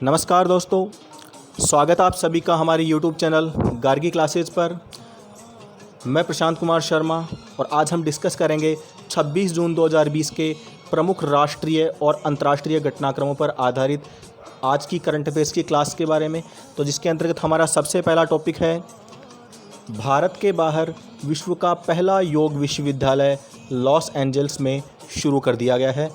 नमस्कार दोस्तों, स्वागत आप सभी का हमारे YouTube चैनल गार्गी क्लासेज पर। मैं प्रशांत कुमार शर्मा और आज हम डिस्कस करेंगे 26 जून 2020 के प्रमुख राष्ट्रीय और अंतर्राष्ट्रीय घटनाक्रमों पर आधारित आज की करंट अफेयर्स की क्लास के बारे में। तो जिसके अंतर्गत हमारा सबसे पहला टॉपिक है भारत के बाहर विश्व का पहला योग विश्वविद्यालय लॉस एंजल्स में शुरू कर दिया गया है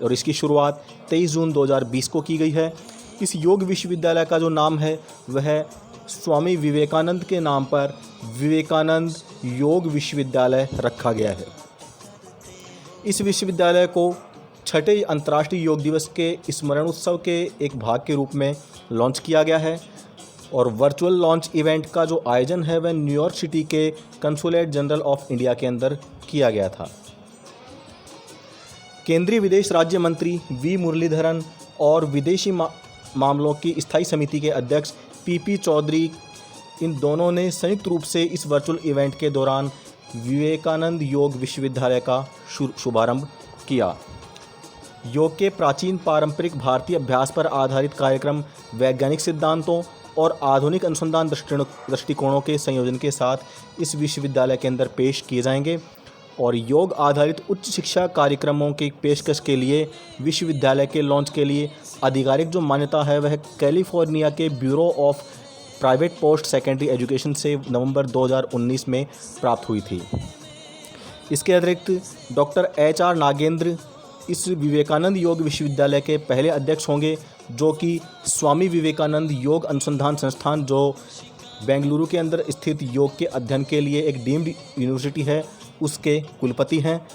और इसकी शुरुआत 23 जून 2020 को की गई है। इस योग विश्वविद्यालय का जो नाम है वह स्वामी विवेकानंद के नाम पर विवेकानंद योग विश्वविद्यालय रखा गया है। इस विश्वविद्यालय को छठे अंतर्राष्ट्रीय योग दिवस के स्मरण उत्सव के एक भाग के रूप में लॉन्च किया गया है और वर्चुअल लॉन्च इवेंट का जो आयोजन है वह न्यूयॉर्क सिटी के कंसुलेट जनरल ऑफ इंडिया के अंदर किया गया था। केंद्रीय विदेश राज्य मंत्री वी मुरलीधरन और विदेशी मामलों की स्थायी समिति के अध्यक्ष पीपी चौधरी, इन दोनों ने संयुक्त रूप से इस वर्चुअल इवेंट के दौरान विवेकानंद योग विश्वविद्यालय का शुभारंभ किया। योग के प्राचीन पारंपरिक भारतीय अभ्यास पर आधारित कार्यक्रम वैज्ञानिक सिद्धांतों और आधुनिक अनुसंधान दृष्टिकोणों के संयोजन के साथ इस विश्वविद्यालय के अंदर पेश किए जाएंगे और योग आधारित उच्च शिक्षा कार्यक्रमों की पेशकश के लिए विश्वविद्यालय के लॉन्च के लिए आधिकारिक जो मान्यता है वह कैलिफोर्निया के bureau of private post secondary education से नवंबर 2019 में प्राप्त हुई थी। इसके अतिरिक्त डॉक्टर HR नागेंद्र इस विवेकानंद योग विश्वविद्यालय के पहले अध्यक्ष होंगे, जो कि स्वामी विवेकानंद योग अनुसंधान संस्थान जो बेंगलुरु के अंदर स्थित योग के अध्ययन के लिए एक डीम्ड यूनिवर्सिटी है उसके कुलपति हैं,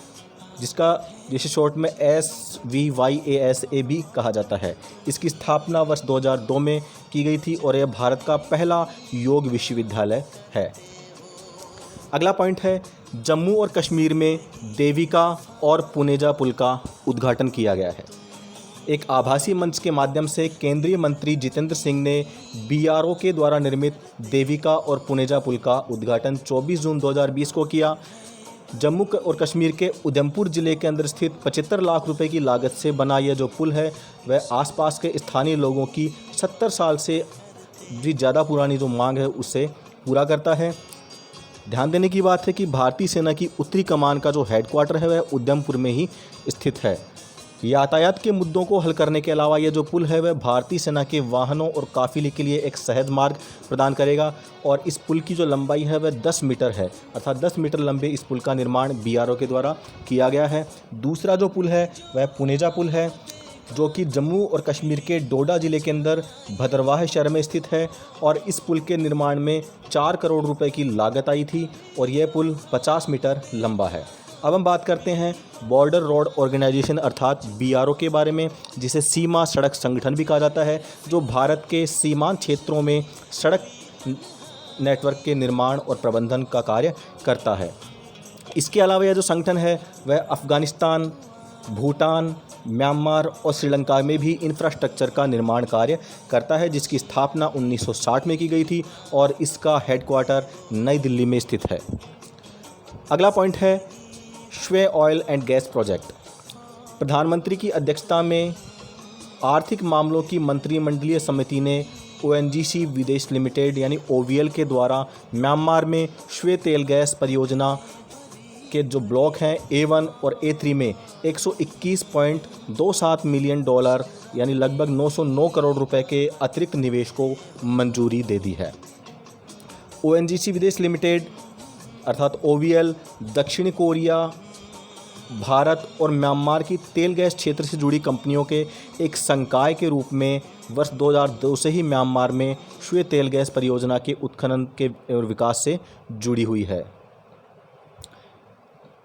जिसे शॉर्ट में SVYASA भी कहा जाता है। इसकी स्थापना वर्ष 2002 में की गई थी और यह भारत का पहला योग विश्वविद्यालय है। अगला पॉइंट है जम्मू और कश्मीर में देविका और पुनेजा पुल का उद्घाटन किया गया है। एक आभासी मंच के माध्यम से केंद्रीय मंत्री जितेंद्र सिंह ने BRO के द्वारा निर्मित देविका और पुनेजा पुल का उद्घाटन 24 जून 2020 को किया। जम्मू और कश्मीर के उधमपुर ज़िले के अंदर स्थित 75 लाख रुपए की लागत से बना यह जो पुल है वह आसपास के स्थानीय लोगों की 70 साल से भी ज़्यादा पुरानी जो मांग है उसे पूरा करता है। ध्यान देने की बात है कि भारतीय सेना की उत्तरी कमान का जो हेडक्वार्टर है वह उधमपुर में ही स्थित है। यातायात के मुद्दों को हल करने के अलावा यह जो पुल है वह भारतीय सेना के वाहनों और काफिले के लिए एक सहज मार्ग प्रदान करेगा और इस पुल की जो लंबाई है वह 10 मीटर है, अर्थात 10 मीटर लंबे इस पुल का निर्माण BRO के द्वारा किया गया है। दूसरा जो पुल है वह पुनेजा पुल है, जो कि जम्मू और कश्मीर के डोडा ज़िले के अंदर भद्रवाह शहर में स्थित है और इस पुल के निर्माण में 4 करोड़ रुपए की लागत आई थी और यह पुल 50 मीटर लंबा है। अब हम बात करते हैं बॉर्डर रोड ऑर्गेनाइजेशन अर्थात BRO के बारे में, जिसे सीमा सड़क संगठन भी कहा जाता है, जो भारत के सीमांत क्षेत्रों में सड़क नेटवर्क के निर्माण और प्रबंधन का कार्य करता है। इसके अलावा यह जो संगठन है वह अफ़गानिस्तान, भूटान, म्यांमार और श्रीलंका में भी इंफ्रास्ट्रक्चर का निर्माण कार्य करता है, जिसकी स्थापना 1960 में की गई थी और इसका हेडक्वार्टर नई दिल्ली में स्थित है। अगला पॉइंट है श्वे ऑयल एंड गैस प्रोजेक्ट। प्रधानमंत्री की अध्यक्षता में आर्थिक मामलों की मंत्रिमंडलीय समिति ने ONGC विदेश लिमिटेड यानी OVL के द्वारा म्यांमार में श्वे तेल गैस परियोजना के जो ब्लॉक हैं A1 और A3 में $121.27 मिलियन यानी लगभग 909 करोड़ रुपए के अतिरिक्त निवेश को मंजूरी दे दी है। ONGC विदेश लिमिटेड अर्थात OVL दक्षिण कोरिया, भारत और म्यांमार की तेल गैस क्षेत्र से जुड़ी कंपनियों के एक संकाय के रूप में वर्ष 2002 से ही म्यांमार में श्वे तेल गैस परियोजना के उत्खनन के और विकास से जुड़ी हुई है।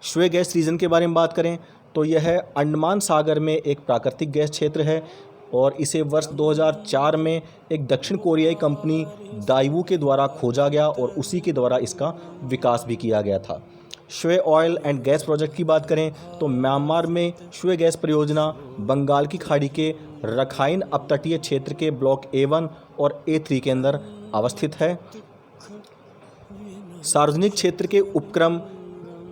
श्वे गैस रीजन के बारे में बात करें तो यह अंडमान सागर में एक प्राकृतिक गैस क्षेत्र है और इसे वर्ष 2004 में एक दक्षिण कोरियाई कंपनी दाइवू के द्वारा खोजा गया और उसी के द्वारा इसका विकास भी किया गया था। श्वे ऑयल एंड गैस प्रोजेक्ट की बात करें तो म्यांमार में श्वे गैस परियोजना बंगाल की खाड़ी के रखाइन अपतटीय क्षेत्र के ब्लॉक A1 और A3 के अंदर अवस्थित है। सार्वजनिक क्षेत्र के उपक्रम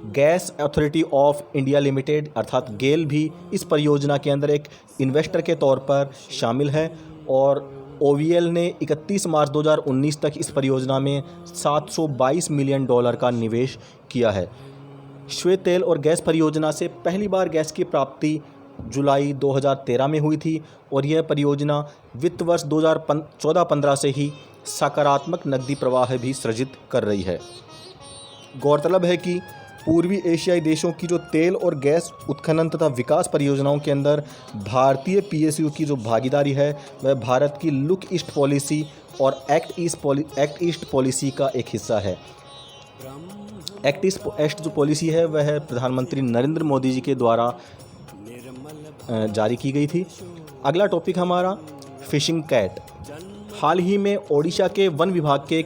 gas authority of India limited अर्थात गेल भी इस परियोजना के अंदर एक इन्वेस्टर के तौर पर शामिल है और OVL ने 31 मार्च 2019 तक इस परियोजना में $722 मिलियन का निवेश किया है। श्वेत तेल और गैस परियोजना से पहली बार गैस की प्राप्ति जुलाई 2013 में हुई थी और यह परियोजना वित्त वर्ष 2014-15 से ही सकारात्मक नकदी प्रवाह भी सृजित कर रही है। गौरतलब है कि पूर्वी एशियाई देशों की जो तेल और गैस उत्खनन तथा विकास परियोजनाओं के अंदर भारतीय PSU की जो भागीदारी है वह भारत की लुक ईस्ट पॉलिसी और एक्ट ईस्ट पॉलिसी का एक हिस्सा है। एक्ट ईस्ट जो पॉलिसी है वह प्रधानमंत्री नरेंद्र मोदी जी के द्वारा जारी की गई थी। अगला टॉपिक हमारा फिशिंग कैट। हाल ही में ओडिशा के वन विभाग के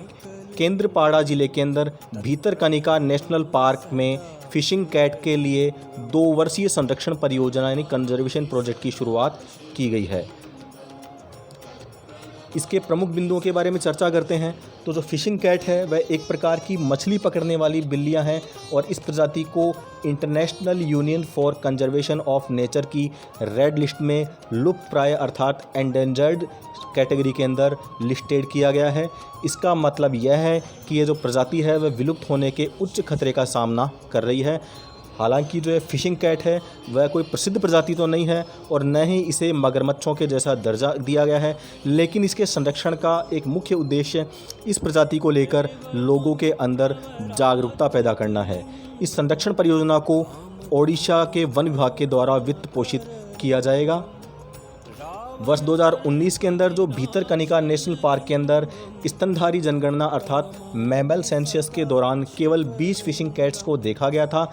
केंद्रपाड़ा जिले के अंदर भीतरकनिका नेशनल पार्क में फिशिंग कैट के लिए 2 वर्षीय संरक्षण परियोजना यानी कंजर्वेशन प्रोजेक्ट की शुरुआत की गई है। इसके प्रमुख बिंदुओं के बारे में चर्चा करते हैं। तो जो फिशिंग कैट है वह एक प्रकार की मछली पकड़ने वाली बिल्लियां हैं और इस प्रजाति को international union for conservation of nature की रेड लिस्ट में लुप्तप्राय अर्थात एंडेंजर्ड कैटेगरी के अंदर लिस्टेड किया गया है। इसका मतलब यह है कि ये जो प्रजाति है वह विलुप्त होने के उच्च खतरे का सामना कर रही है। हालांकि जो है फिशिंग कैट है वह कोई प्रसिद्ध प्रजाति तो नहीं है और न ही इसे मगरमच्छों के जैसा दर्जा दिया गया है, लेकिन इसके संरक्षण का एक मुख्य उद्देश्य इस प्रजाति को लेकर लोगों के अंदर जागरूकता पैदा करना है। इस संरक्षण परियोजना को ओडिशा के वन विभाग के द्वारा वित्त पोषित किया जाएगा। वर्ष 2019 के अंदर जो भीतरकनिका नेशनल पार्क के अंदर स्तनधारी जनगणना अर्थात मैमल सेंसस के दौरान केवल 20 फिशिंग कैट्स को देखा गया था।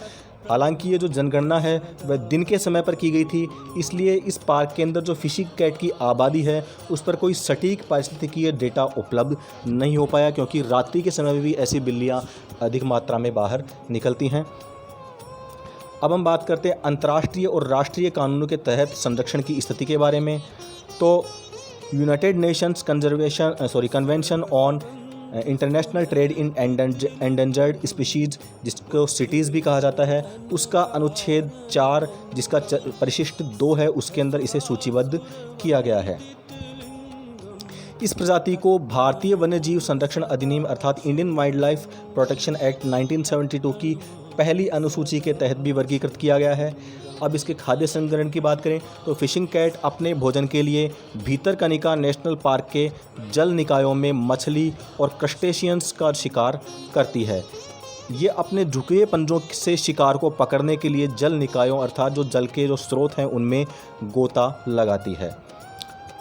हालांकि ये जो जनगणना है वह दिन के समय पर की गई थी, इसलिए इस पार्क के अंदर जो फिशिंग कैट की आबादी है उस पर कोई सटीक पारिस्थितिकीय डेटा उपलब्ध नहीं हो पाया, क्योंकि रात्रि के समय में भी ऐसी बिल्लियाँ अधिक मात्रा में बाहर निकलती हैं। अब हम बात करते हैं अंतर्राष्ट्रीय और राष्ट्रीय कानूनों के तहत संरक्षण की स्थिति के बारे में। तो United Nations convention on international trade in endangered species, जिसको सिटीज़ भी कहा जाता है, उसका अनुच्छेद 4 जिसका परिशिष्ट 2 है उसके अंदर इसे सूचीबद्ध किया गया है। इस प्रजाति को भारतीय वन्यजीव संरक्षण अधिनियम अर्थात Indian wild life protection act 1972 की पहली अनुसूची के तहत भी वर्गीकृत किया गया है। अब इसके खाद्य संग्रहण की बात करें तो फिशिंग कैट अपने भोजन के लिए भीतरकनिका नेशनल पार्क के जल निकायों में मछली और क्रस्टेशियंस का शिकार करती है। ये अपने झुके पंजों से शिकार को पकड़ने के लिए जल निकायों अर्थात जो जल के जो स्रोत हैं उनमें गोता लगाती है।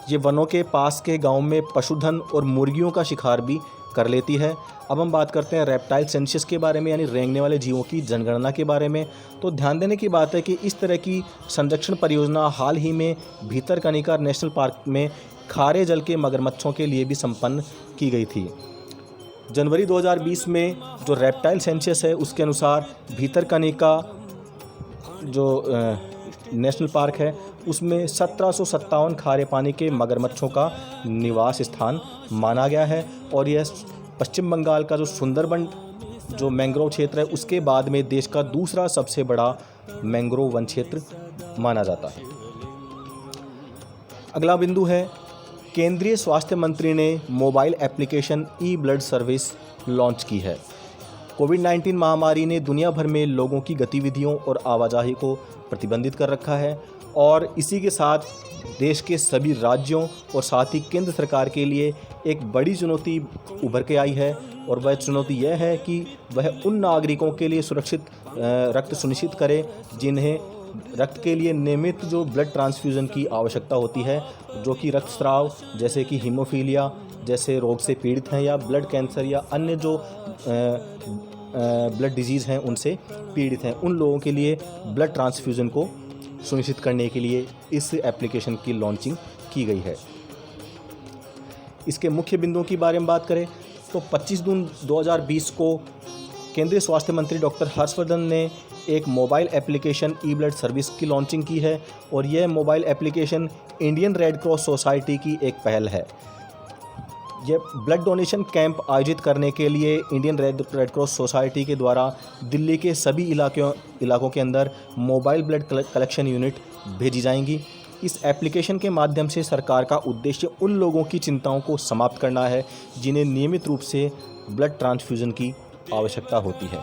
ये वनों के पास के गांव में पशुधन और मुर्गियों का शिकार भी कर लेती है। अब हम बात करते हैं रेप्टाइल सेंसस के बारे में यानी रेंगने वाले जीवों की जनगणना के बारे में। तो ध्यान देने की बात है कि इस तरह की संरक्षण परियोजना हाल ही में भीतरकनिका नेशनल पार्क में खारे जल के मगरमच्छों के लिए भी संपन्न की गई थी। जनवरी 2020 में जो रेप्टाइल सेंसस है उसके अनुसार भीतरकनिका जो नेशनल पार्क है उसमें 1757 खारे पानी के मगरमच्छों का निवास स्थान माना गया है और यह पश्चिम बंगाल का जो सुंदरबन जो मैंग्रोव क्षेत्र है उसके बाद में देश का दूसरा सबसे बड़ा मैंग्रोव वन क्षेत्र माना जाता है। अगला बिंदु है केंद्रीय स्वास्थ्य मंत्री ने मोबाइल एप्लीकेशन ई-ब्लड सर्विस लॉन्च की है। कोविड-19 महामारी ने दुनिया भर में लोगों की गतिविधियों और आवाजाही को प्रतिबंधित कर रखा है और इसी के साथ देश के सभी राज्यों और साथ ही केंद्र सरकार के लिए एक बड़ी चुनौती उभर के आई है और वह चुनौती यह है कि वह उन नागरिकों के लिए सुरक्षित रक्त सुनिश्चित करे जिन्हें रक्त के लिए नियमित जो ब्लड ट्रांसफ्यूज़न की आवश्यकता होती है, जो कि रक्तस्राव जैसे कि हीमोफीलिया जैसे रोग से पीड़ित हैं या ब्लड कैंसर या अन्य जो ब्लड डिजीज़ हैं उनसे पीड़ित हैं, उन लोगों के लिए ब्लड ट्रांसफ्यूज़न को सुनिश्चित करने के लिए इस एप्लीकेशन की लॉन्चिंग की गई है। इसके मुख्य बिंदुओं के बारे में बात करें तो 25 जून 2020 को केंद्रीय स्वास्थ्य मंत्री डॉक्टर हर्षवर्धन ने एक मोबाइल एप्लीकेशन ई-ब्लड सर्विस की लॉन्चिंग की है और यह mobile application Indian red cross society की एक पहल है। यह ब्लड डोनेशन कैंप आयोजित करने के लिए इंडियन रेड क्रॉस सोसाइटी के द्वारा दिल्ली के सभी इलाकों के अंदर मोबाइल ब्लड कलेक्शन यूनिट भेजी जाएंगी इस एप्लीकेशन के माध्यम से सरकार का उद्देश्य उन लोगों की चिंताओं को समाप्त करना है जिन्हें नियमित रूप से ब्लड ट्रांसफ्यूज़न की आवश्यकता होती है।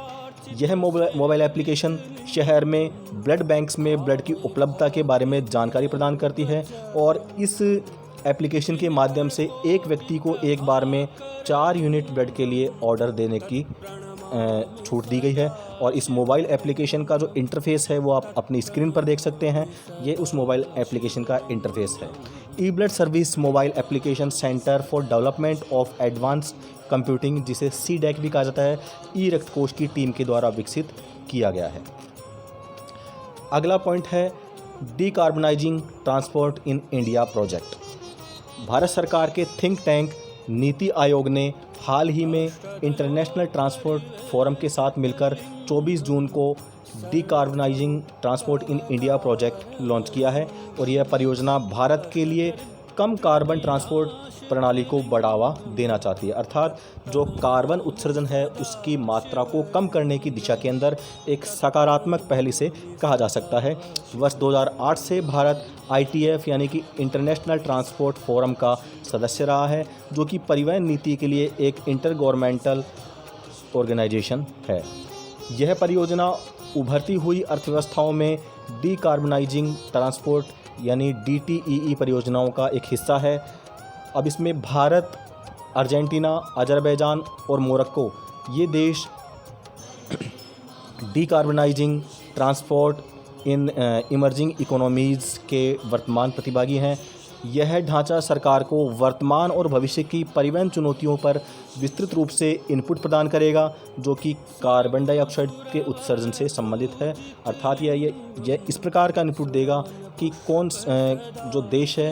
यह मोबाइल एप्लीकेशन शहर में ब्लड बैंक्स में ब्लड की उपलब्धता के बारे में जानकारी प्रदान करती है और इस एप्लीकेशन के माध्यम से एक व्यक्ति को एक बार में 4 यूनिट ब्लड के लिए ऑर्डर देने की छूट दी गई है। और इस मोबाइल एप्लीकेशन का जो इंटरफेस है वो आप अपनी स्क्रीन पर देख सकते हैं। ये उस मोबाइल एप्लीकेशन का इंटरफेस है। E blood service mobile application centre for development of advance computing, जिसे CDAC भी कहा जाता है, ई रक्त कोष की टीम के द्वारा विकसित किया गया है। अगला पॉइंट है decarbonising transport in India project. भारत सरकार के थिंक टैंक नीति आयोग ने हाल ही में इंटरनेशनल ट्रांसपोर्ट फोरम के साथ मिलकर 24 जून को decarbonising transport in India project launch किया है और यह परियोजना भारत के लिए कम कार्बन ट्रांसपोर्ट प्रणाली को बढ़ावा देना चाहती है, अर्थात जो कार्बन उत्सर्जन है उसकी मात्रा को कम करने की दिशा के अंदर एक सकारात्मक पहल से कहा जा सकता है। वर्ष 2008 से भारत ITF यानी कि इंटरनेशनल ट्रांसपोर्ट फोरम का सदस्य रहा है, जो कि परिवहन नीति के लिए एक इंटर गवर्नमेंटल ऑर्गेनाइजेशन है। यह परियोजना उभरती हुई अर्थव्यवस्थाओं में डीकार्बनाइजिंग ट्रांसपोर्ट यानी DTEE परियोजनाओं का एक हिस्सा है। अब इसमें भारत, अर्जेंटीना, अजरबैजान और मोरक्को ये देश डीकार्बनाइजिंग ट्रांसपोर्ट इन इमर्जिंग इकोनॉमीज़ के वर्तमान प्रतिभागी हैं। यह ढांचा सरकार को वर्तमान और भविष्य की परिवहन चुनौतियों पर विस्तृत रूप से इनपुट प्रदान करेगा, जो कि कार्बन डाइऑक्साइड के उत्सर्जन से संबंधित है। अर्थात यह इस प्रकार का इनपुट देगा कि कौन जो देश है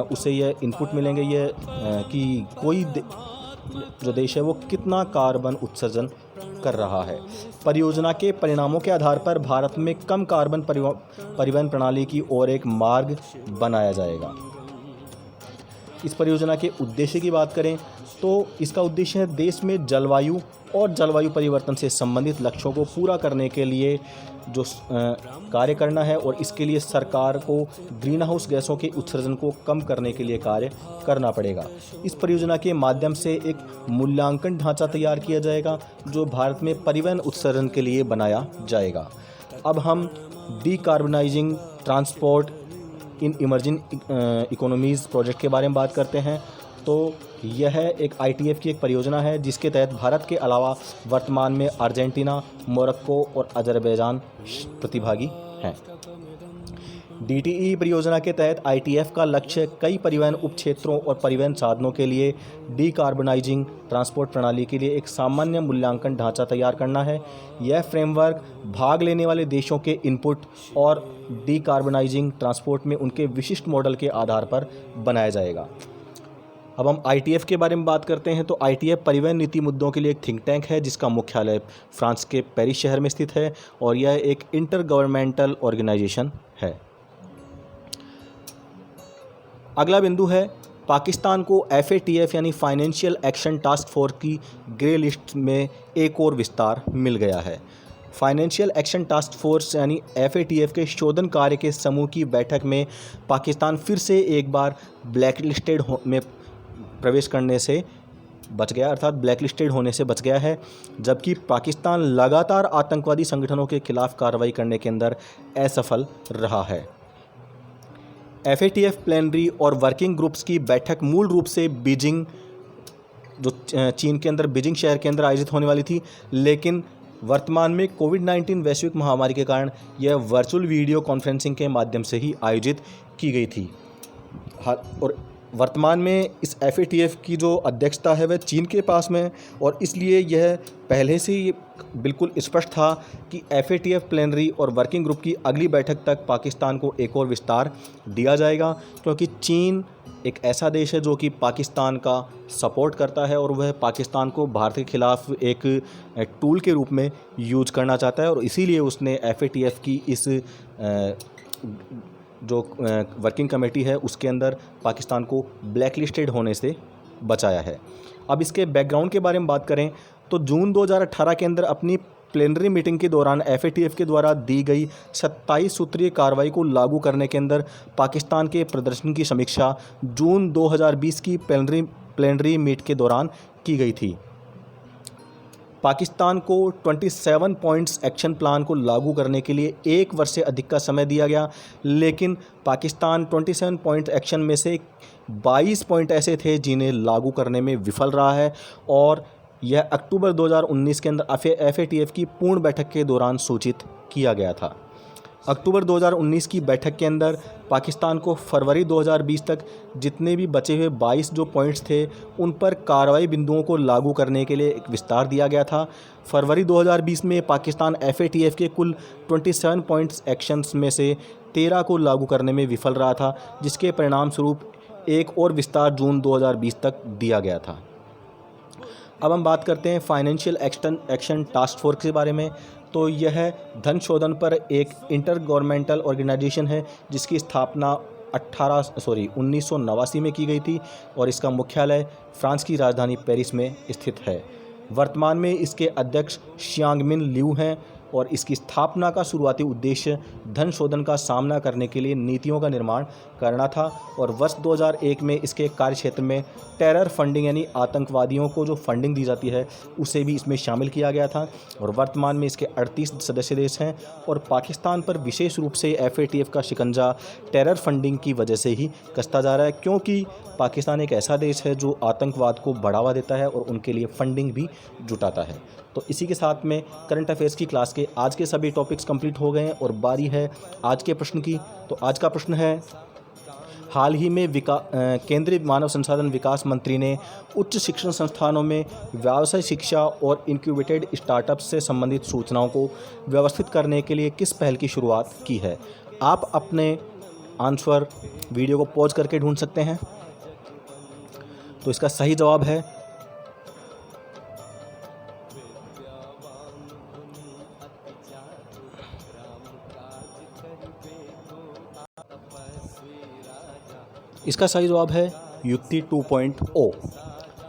उसे यह इनपुट मिलेंगे कि कोई जो देश है वो कितना कार्बन उत्सर्जन कर रहा है। परियोजना के परिणामों के आधार पर भारत में कम कार्बन परिवहन प्रणाली की ओर एक मार्ग बनाया जाएगा। इस परियोजना के उद्देश्य की बात करें तो इसका उद्देश्य है देश में जलवायु और जलवायु परिवर्तन से संबंधित लक्ष्यों को पूरा करने के लिए जो कार्य करना है और इसके लिए सरकार को ग्रीन हाउस गैसों के उत्सर्जन को कम करने के लिए कार्य करना पड़ेगा। इस परियोजना के माध्यम से एक मूल्यांकन ढांचा तैयार किया जाएगा जो भारत में परिवहन उत्सर्जन के लिए बनाया जाएगा। अब हम decarbonising transport in emerging economies project के बारे में बात करते हैं। तो यह एक ITF की एक परियोजना है जिसके तहत भारत के अलावा वर्तमान में अर्जेंटीना, मोरक्को और अजरबैजान प्रतिभागी हैं। DTE परियोजना के तहत ITF का लक्ष्य कई परिवहन उपक्षेत्रों और परिवहन साधनों के लिए डीकार्बनाइजिंग ट्रांसपोर्ट प्रणाली के लिए एक सामान्य मूल्यांकन ढांचा तैयार करना है। यह फ्रेमवर्क भाग लेने वाले देशों के इनपुट और डीकार्बनाइजिंग ट्रांसपोर्ट में उनके विशिष्ट मॉडल के आधार पर बनाया जाएगा। अब हम ITF के बारे में बात करते हैं तो ITF परिवहन नीति मुद्दों के लिए एक थिंक टैंक है जिसका मुख्यालय फ्रांस के पेरिस शहर में स्थित है और यह एक इंटर गवर्नमेंटल ऑर्गेनाइजेशन है। अगला बिंदु है पाकिस्तान को FATF यानी फाइनेंशियल एक्शन टास्क फोर्स की ग्रे लिस्ट में एक और विस्तार मिल गया है। फाइनेंशियल एक्शन टास्क फोर्स यानी FATF के शोधन कार्य के समूह की बैठक में पाकिस्तान फिर से एक बार ब्लैक लिस्टेड में प्रवेश करने से बच गया, अर्थात ब्लैक लिस्टेड होने से बच गया है, जबकि पाकिस्तान लगातार आतंकवादी संगठनों के खिलाफ कार्रवाई करने के अंदर असफल रहा है। FATF प्लेनरी और वर्किंग ग्रुप्स की बैठक मूल रूप से बीजिंग, जो चीन के अंदर बीजिंग शहर के अंदर आयोजित होने वाली थी, लेकिन वर्तमान में कोविड-19 वैश्विक महामारी के कारण यह वर्चुअल वीडियो कॉन्फ्रेंसिंग के माध्यम से ही आयोजित की गई थी। और वर्तमान में इस FATF की जो अध्यक्षता है वह चीन के पास में है और इसलिए यह पहले से ही बिल्कुल स्पष्ट था कि FATF प्लेनरी और वर्किंग ग्रुप की अगली बैठक तक पाकिस्तान को एक और विस्तार दिया जाएगा, क्योंकि चीन एक ऐसा देश है जो कि पाकिस्तान का सपोर्ट करता है और वह पाकिस्तान को भारत के खिलाफ एक टूल के रूप में यूज करना चाहता है और इसीलिए उसने FATF की इस जो वर्किंग कमेटी है उसके अंदर पाकिस्तान को ब्लैक लिस्टेड होने से बचाया है। अब इसके बैकग्राउंड के बारे में बात करें तो जून 2018 के अंदर अपनी प्लेनरी मीटिंग के दौरान एफएटीएफ के द्वारा दी गई 27 सूत्रीय कार्रवाई को लागू करने के अंदर पाकिस्तान के प्रदर्शन की समीक्षा जून 2020 की प्लेनरी मीट के दौरान की गई थी। पाकिस्तान को 27 पॉइंट्स एक्शन प्लान को लागू करने के लिए 1 वर्ष से अधिक का समय दिया गया, लेकिन पाकिस्तान 27 पॉइंट एक्शन में से 22 पॉइंट ऐसे थे जिन्हें लागू करने में विफल रहा है और यह अक्टूबर 2019 के अंदर एफएटीएफ की पूर्ण बैठक के दौरान सूचित किया गया था। अक्टूबर 2019 की बैठक के अंदर पाकिस्तान को फरवरी 2020 तक जितने भी बचे हुए 22 जो पॉइंट्स थे उन पर कार्रवाई बिंदुओं को लागू करने के लिए एक विस्तार दिया गया था। फरवरी 2020 में पाकिस्तान एफएटीएफ के कुल 27 पॉइंट्स एक्शंस में से 13 को लागू करने में विफल रहा था, जिसके परिणाम स्वरूप एक और विस्तार जून 2020 तक दिया गया था। अब हम बात करते हैं फाइनेंशियल एक्शन टास्क फोर्स के बारे में। तो यह धन शोधन पर एक इंटर गवर्नमेंटल ऑर्गेनाइजेशन है जिसकी स्थापना 1989 में की गई थी और इसका मुख्यालय फ्रांस की राजधानी पेरिस में स्थित है। वर्तमान में इसके अध्यक्ष शियांगमिन लिऊ हैं और इसकी स्थापना का शुरुआती उद्देश्य धन शोधन का सामना करने के लिए नीतियों का निर्माण करना था और वर्ष 2001 में इसके कार्यक्षेत्र में टेरर फंडिंग यानी आतंकवादियों को जो फंडिंग दी जाती है उसे भी इसमें शामिल किया गया था और वर्तमान में इसके 38 सदस्य देश हैं और पाकिस्तान पर विशेष रूप से एफएटीएफ का शिकंजा टेरर फंडिंग की वजह से ही कसता जा रहा है, क्योंकि पाकिस्तान एक ऐसा देश है जो आतंकवाद को बढ़ावा देता है और उनके लिए फंडिंग भी जुटाता है। तो इसी के साथ में करंट अफेयर्स की क्लास के आज के सभी टॉपिक्स कंप्लीट हो गए हैं और बारी है आज के प्रश्न की। तो आज का प्रश्न है, हाल ही में केंद्रीय मानव संसाधन विकास मंत्री ने उच्च शिक्षण संस्थानों में व्यावसायिक शिक्षा और इंक्यूबेटेड स्टार्टअप्स से संबंधित सूचनाओं को व्यवस्थित करने के लिए किस पहल की शुरुआत की है? आप अपने आंसर वीडियो को पॉज करके ढूंढ सकते हैं। तो इसका सही जवाब है युक्ति 2.0।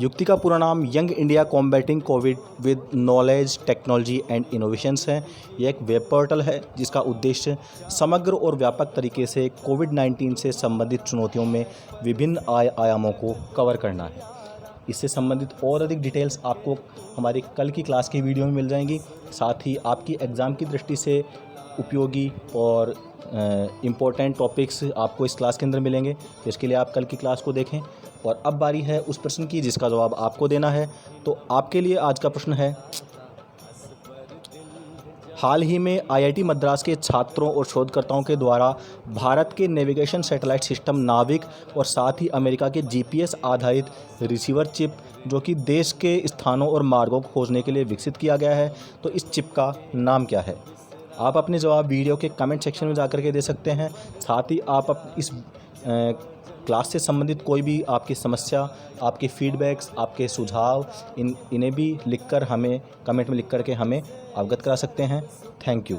युक्ति का पूरा नाम young India combating Covid with knowledge technology and innovations है। यह एक वेब पोर्टल है जिसका उद्देश्य समग्र और व्यापक तरीके से कोविड-19 से संबंधित चुनौतियों में विभिन्न आयामों को कवर करना है। इससे संबंधित और अधिक डिटेल्स आपको हमारी कल की क्लास की वीडियो में मिल जाएंगी। साथ ही आपकी एग्ज़ाम की दृष्टि से उपयोगी और इम्पोर्टेंट टॉपिक्स आपको इस क्लास के अंदर मिलेंगे, तो इसके लिए आप कल की क्लास को देखें। और अब बारी है उस प्रश्न की जिसका जवाब आपको देना है। तो आपके लिए आज का प्रश्न है, हाल ही में आईआईटी मद्रास के छात्रों और शोधकर्ताओं के द्वारा भारत के नेविगेशन सैटेलाइट सिस्टम नाविक और साथ ही अमेरिका के जीपीएस आधारित रिसीवर चिप जो कि देश के स्थानों और मार्गों को खोजने के लिए विकसित किया गया है, तो इस चिप का नाम क्या है? आप अपने जवाब वीडियो के कमेंट सेक्शन में जाकर के दे सकते हैं। साथ ही आप इस क्लास से संबंधित कोई भी आपकी समस्या, आपके फीडबैक्स, आपके सुझाव इन्हें भी लिखकर हमें कमेंट में लिख करके हमें अवगत करा सकते हैं। Thank you.